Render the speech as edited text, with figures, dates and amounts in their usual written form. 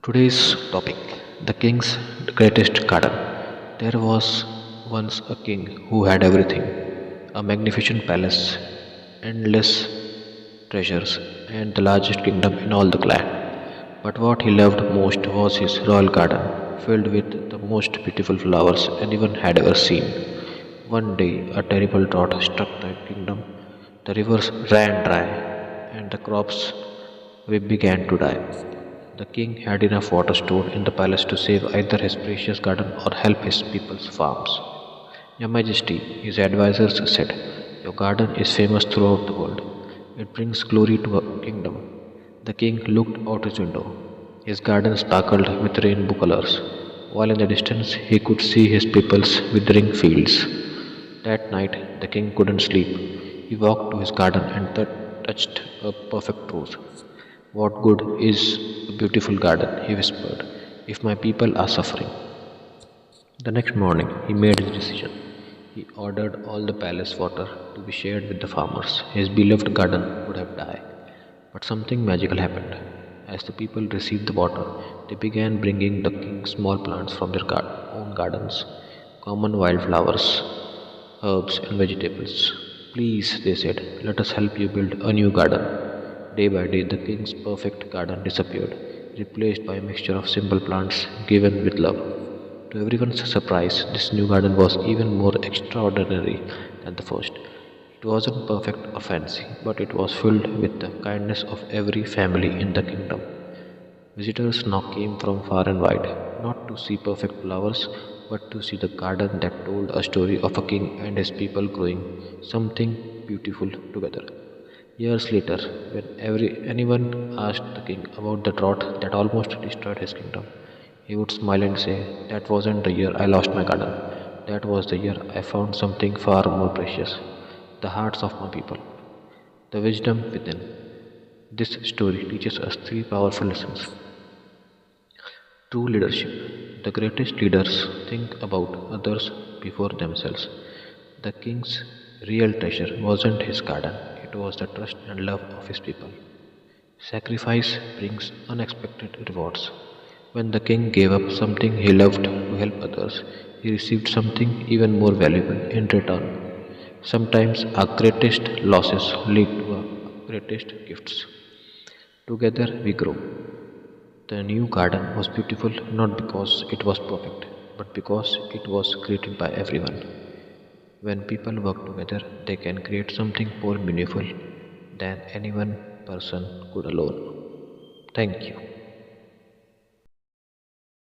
Today's topic: the king's greatest garden. There was once a king who had everything: a magnificent palace, endless treasures, and the largest kingdom in all the land. But what he loved most was his royal garden, filled with the most beautiful flowers anyone had ever seen. One day, a terrible drought struck the kingdom. The rivers ran dry, and the crops we began to die. The king had enough water stored in the palace to save either his precious garden or help his people's farms. Your Majesty, his advisers said, your garden is famous throughout the world. It brings glory to a kingdom. The king looked out his window. His garden sparkled with rainbow colors, while in the distance he could see his people's withering fields. That night, the king couldn't sleep. He walked to his garden and touched a perfect rose. What good is a beautiful garden, he whispered, if my people are suffering? The next morning, he made his decision. He ordered all the palace water to be shared with the farmers. His beloved garden would have died. But something magical happened. As the people received the water, they began bringing the king small plants from their own gardens, common wildflowers, herbs, and vegetables. Please, they said, let us help you build a new garden. Day by day, the king's perfect garden disappeared, replaced by a mixture of simple plants given with love. To everyone's surprise, this new garden was even more extraordinary than the first. It wasn't perfect or fancy, but it was filled with the kindness of every family in the kingdom. Visitors now came from far and wide, not to see perfect flowers, but to see the garden that told a story of a king and his people growing something beautiful together. Years later, when anyone asked the king about the drought that almost destroyed his kingdom, he would smile and say, that wasn't the year I lost my garden. That was the year I found something far more precious: the hearts of my people, the wisdom within. This story teaches us three powerful lessons. True leadership. The greatest leaders think about others before themselves. The king's real treasure wasn't his garden, it was the trust and love of his people. Sacrifice brings unexpected rewards. When the king gave up something he loved to help others, he received something even more valuable in return. Sometimes our greatest losses lead to our greatest gifts. Together we grow. The new garden was beautiful not because it was perfect, but because it was created by everyone. When people work together, they can create something more meaningful than any one person could alone. Thank you.